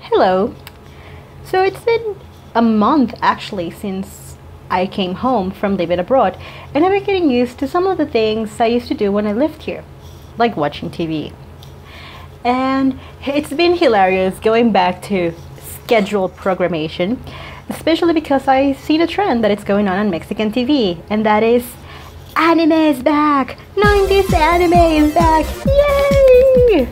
Hello. So it's been a month actually since I came home from living abroad, and I've been getting used to some of the things I used to do when I lived here, like watching TV. And it's been hilarious going back to scheduled programmation, especially because I see the trend that it's going on Mexican TV, and that is anime is back! 90s anime is back! Yay!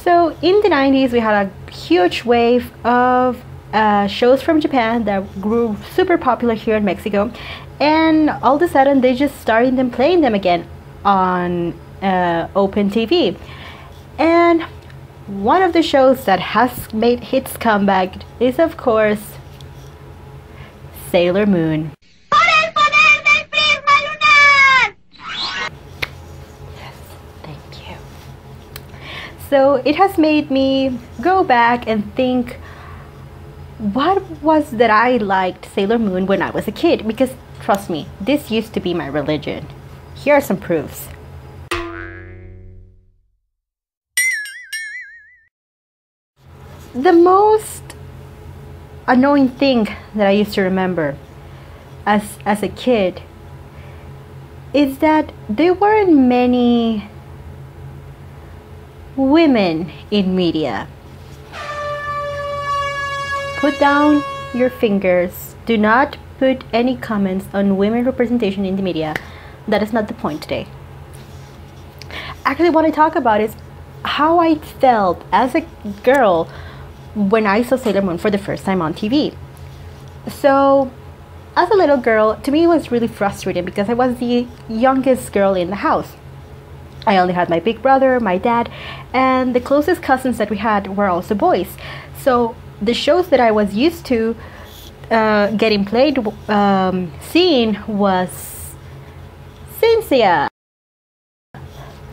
So in the 90s we had a huge wave of shows from Japan that grew super popular here in Mexico, and all of a sudden they just started them playing them again on open TV. And one of the shows that has made its comeback is of course Sailor Moon. So it has made me go back and think, what was that I liked Sailor Moon when I was a kid? Because trust me, this used to be my religion. Here are some proofs. The most annoying thing that I used to remember as a kid is that there weren't many women in media. Put down your fingers. Do not put any comments on women representation in the media. That is not the point today. Actually, what I talk about is how I felt as a girl when I saw Sailor Moon for the first time on TV. So, as a little girl, to me it was really frustrating because I was the youngest girl in the house. I only had my big brother, my dad, and the closest cousins that we had were also boys. So the shows that I was used to getting played, seeing was Cynthia,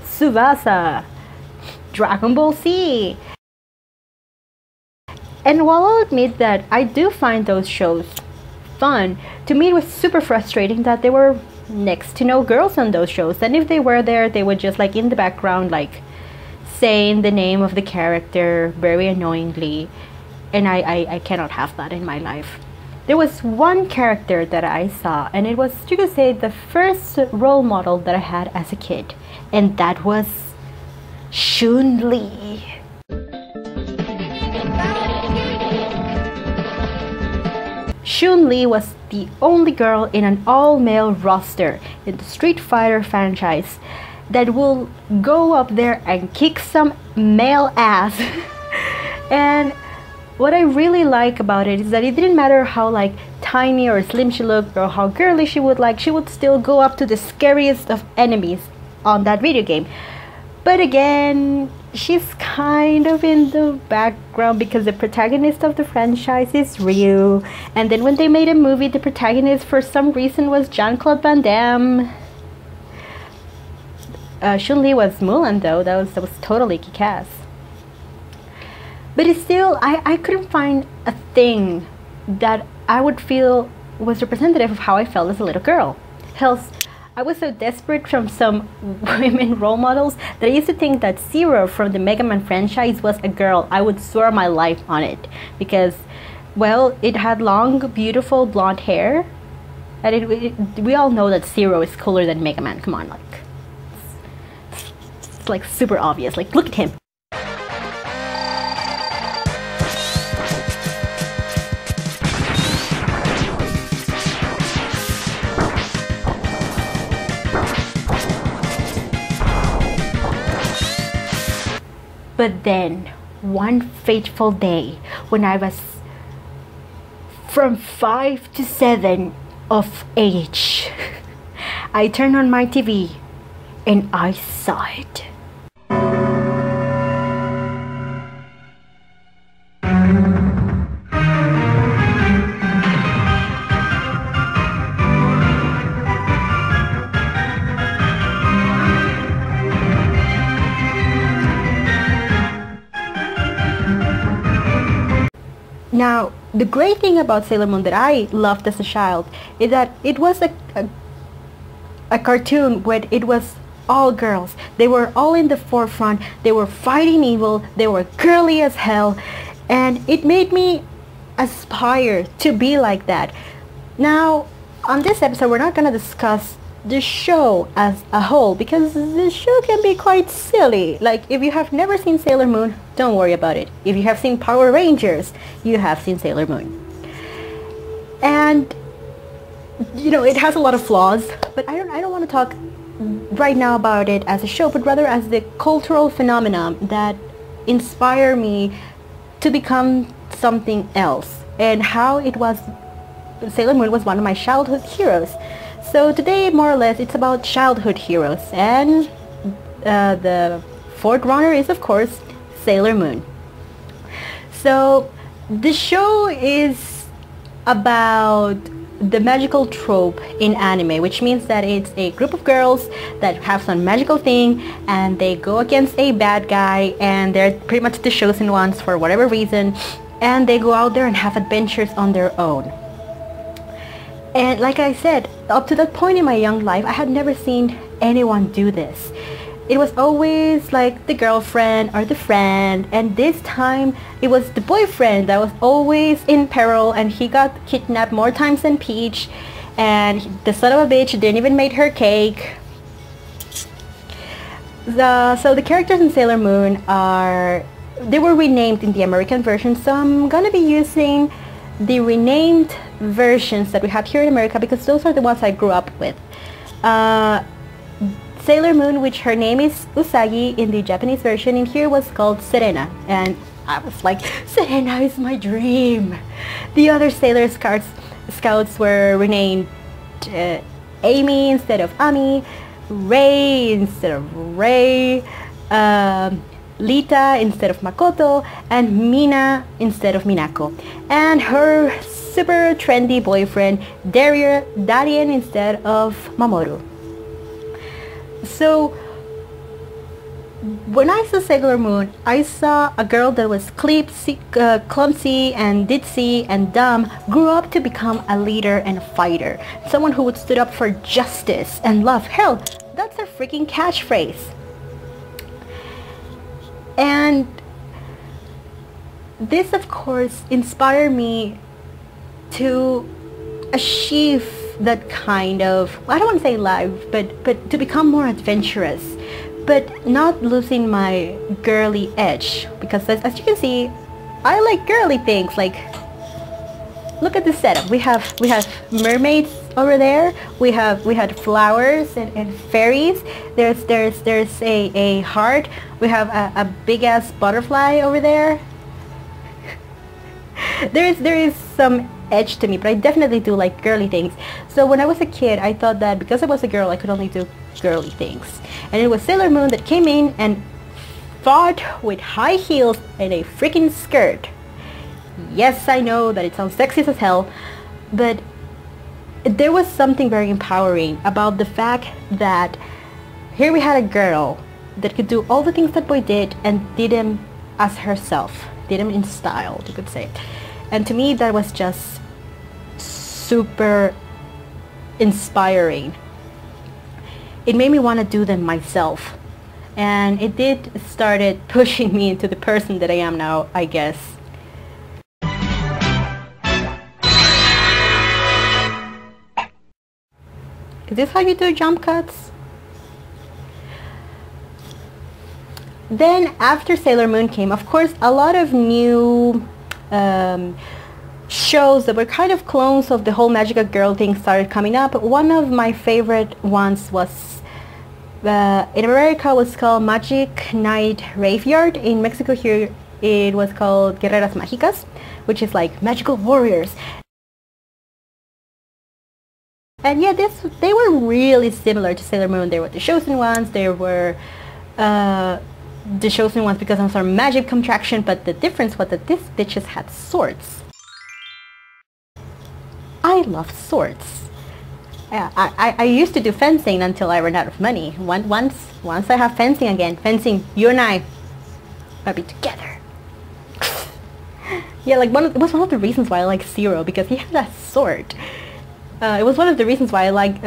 Tsubasa, Dragon Ball Z. And while I'll admit that I do find those shows fun, to me it was super frustrating that they were next to no girls on those shows, and if they were there, they would just like in the background like saying the name of the character very annoyingly, and I cannot have that in my life. There was one character that I saw, and it was, you could say, the first role model that I had as a kid, and that was Chun-Li. Chun-Li was the only girl in an all-male roster in the Street Fighter franchise that will go up there and kick some male ass. And what I really like about it is that it didn't matter how like tiny or slim she looked or how girly she would still go up to the scariest of enemies on that video game. But again, she's kind of in the background because the protagonist of the franchise is Ryu. And then when they made a movie, the protagonist for some reason was Jean-Claude Van Damme. Chun-Li was Mulan though. That was totally kick-ass. But it's still, I couldn't find a thing that I would feel was representative of how I felt as a little girl. Hell, I was so desperate from some women role models that I used to think that Zero from the Mega Man franchise was a girl. I would swear my life on it because, well, it had long, beautiful blonde hair, and we all know that Zero is cooler than Mega Man. Come on, like, it's like super obvious. Like, look at him. But then, one fateful day, when I was from 5 to 7 of age, I turned on my TV and I saw it. Now, the great thing about Sailor Moon that I loved as a child is that it was a cartoon where it was all girls. They were all in the forefront. They were fighting evil. They were girly as hell. And it made me aspire to be like that. Now, on this episode, we're not going to discuss the show as a whole because the show can be quite silly. Like, if you have never seen Sailor Moon, don't worry about it. If you have seen Power Rangers, you have seen Sailor Moon. And, you know, it has a lot of flaws, but I don't want to talk right now about it as a show, but rather as the cultural phenomenon that inspired me to become something else, and how it was Sailor Moon was one of my childhood heroes. So today, more or less, it's about childhood heroes, and the fourth runner is, of course, Sailor Moon. So the show is about the magical trope in anime, which means that it's a group of girls that have some magical thing and they go against a bad guy, and they're pretty much the chosen ones for whatever reason, and they go out there and have adventures on their own. And like I said, up to that point in my young life, I had never seen anyone do this. It was always like the girlfriend or the friend, and this time it was the boyfriend that was always in peril, and he got kidnapped more times than Peach, and the son of a bitch didn't even make her cake. So the characters in Sailor Moon they were renamed in the American version, so I'm gonna be using the renamed versions that we have here in America because those are the ones I grew up with. Sailor Moon, which her name is Usagi in the Japanese version, in here was called Serena, and I was like, Serena is my dream. The other Sailor Scouts were renamed Amy instead of Ami, Rei instead of Rei, Lita instead of Makoto, and Mina instead of Minako, and her super trendy boyfriend Darien instead of Mamoru. So when I saw Sailor Moon, I saw a girl that was clumsy and ditzy and dumb grew up to become a leader and a fighter, someone who would stood up for justice and love. Hell, that's a freaking catchphrase. And this, of course, inspired me to achieve that kind of, I don't want to say life, but to become more adventurous, but not losing my girly edge, because as you can see, I like girly things. Like, look at this setup. We have mermaids over there. We had flowers and fairies. There's a heart. We have a big ass butterfly over there. There is some edge to me, but I definitely do like girly things. So when I was a kid, I thought that because I was a girl, I could only do girly things. And it was Sailor Moon that came in and fought with high heels and a freaking skirt. Yes, I know that it sounds sexist as hell, but there was something very empowering about the fact that here we had a girl that could do all the things that boy did and did them as herself, did them in style, you could say. And to me, that was just super inspiring. It made me want to do them myself, and it did started pushing me into the person that I am now, I guess. Is this how you do jump cuts? Then after Sailor Moon came, of course, a lot of new shows that were kind of clones of the whole magical girl thing started coming up. One of my favorite ones was, in America was called Magic Knight Graveyard. In Mexico here it was called Guerreras Mágicas, which is like magical warriors. And yeah, they were really similar to Sailor Moon. They were the chosen ones. They were the chosen ones because of some magic contraction, but the difference was that these bitches had swords. I love swords. I used to do fencing until I ran out of money. Once I have fencing again, you and I might be together. Yeah, like it was one of the reasons why I like Zero, because he had a sword. It was one of the reasons why I like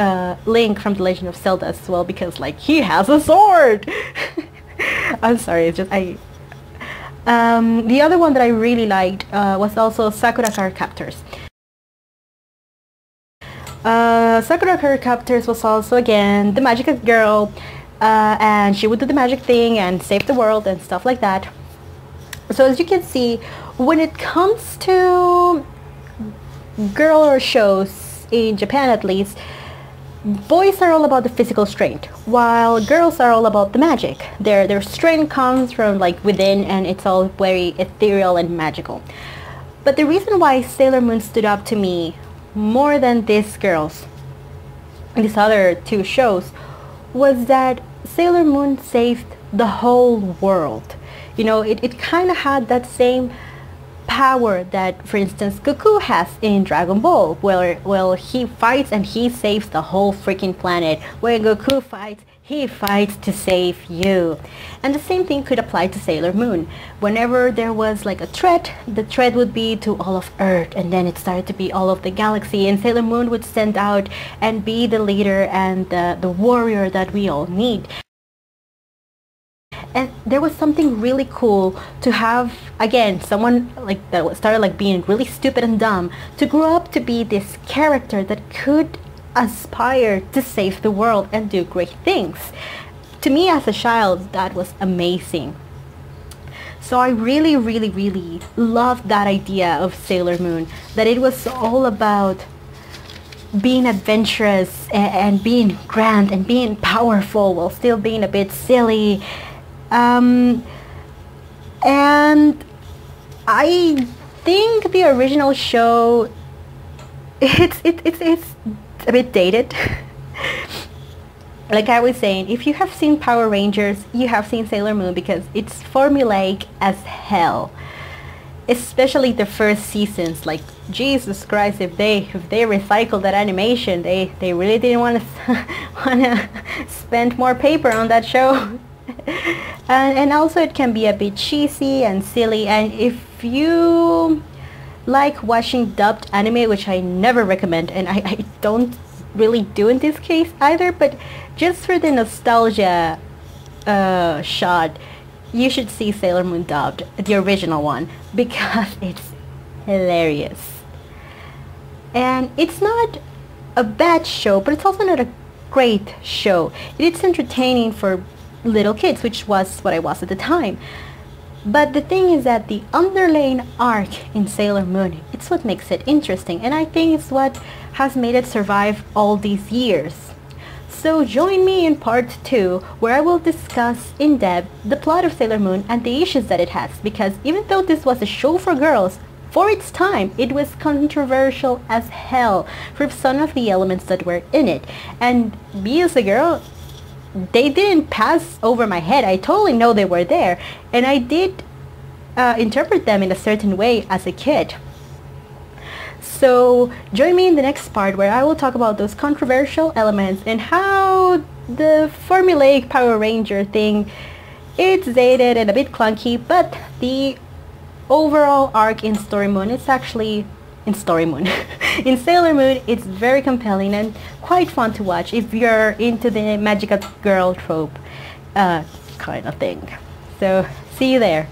Link from The Legend of Zelda as well, because like he has a sword. I'm sorry, it's just The other one that I really liked was also Sakura Card Captors. Sakura Card Captors was also, again, the magic girl, and she would do the magic thing and save the world and stuff like that. So as you can see, when it comes to girl shows, in Japan at least, boys are all about the physical strength, while girls are all about the magic. Their strength comes from like within, and it's all very ethereal and magical. But the reason why Sailor Moon stood up to me more than these other two shows, was that Sailor Moon saved the whole world. You know, it kind of had that same power that, for instance, Goku has in Dragon Ball, where he fights and he saves the whole freaking planet. When Goku fights, he fights to save you. And the same thing could apply to Sailor Moon. Whenever there was like a threat, the threat would be to all of Earth, and then it started to be all of the galaxy, and Sailor Moon would stand out and be the leader and the warrior that we all need. And there was something really cool to have, again, someone like that started like being really stupid and dumb, to grow up to be this character that could aspire to save the world and do great things. To me as a child, that was amazing. So I really, really, really loved that idea of Sailor Moon, that it was all about being adventurous and being grand and being powerful while still being a bit silly. And I think the original show, it's a bit dated. Like I was saying, if you have seen Power Rangers, you have seen Sailor Moon, because it's formulaic as hell. Especially the first seasons. Like, Jesus Christ, if they recycled that animation, they really didn't want to spend more paper on that show. And also it can be a bit cheesy and silly, and if you like watching dubbed anime, which I never recommend, and I don't really do in this case either, but just for the nostalgia shot, you should see Sailor Moon dubbed, the original one, because it's hilarious. And it's not a bad show, but it's also not a great show. It's entertaining for little kids, which was what I was at the time. But the thing is that the underlying arc in Sailor Moon, it's what makes it interesting, and I think it's what has made it survive all these years. So join me in part 2, where I will discuss in depth the plot of Sailor Moon and the issues that it has, because even though this was a show for girls, for its time, it was controversial as hell for some of the elements that were in it. And me as a girl, they didn't pass over my head. I totally know they were there, and I did interpret them in a certain way as a kid. So join me in the next part, where I will talk about those controversial elements and how the formulaic Power Ranger thing, it's dated and a bit clunky, but the overall arc in Story Moon, it's actually in Story Moon. In Sailor Moon, it's very compelling and quite fun to watch if you're into the magical girl trope kind of thing. So see you there.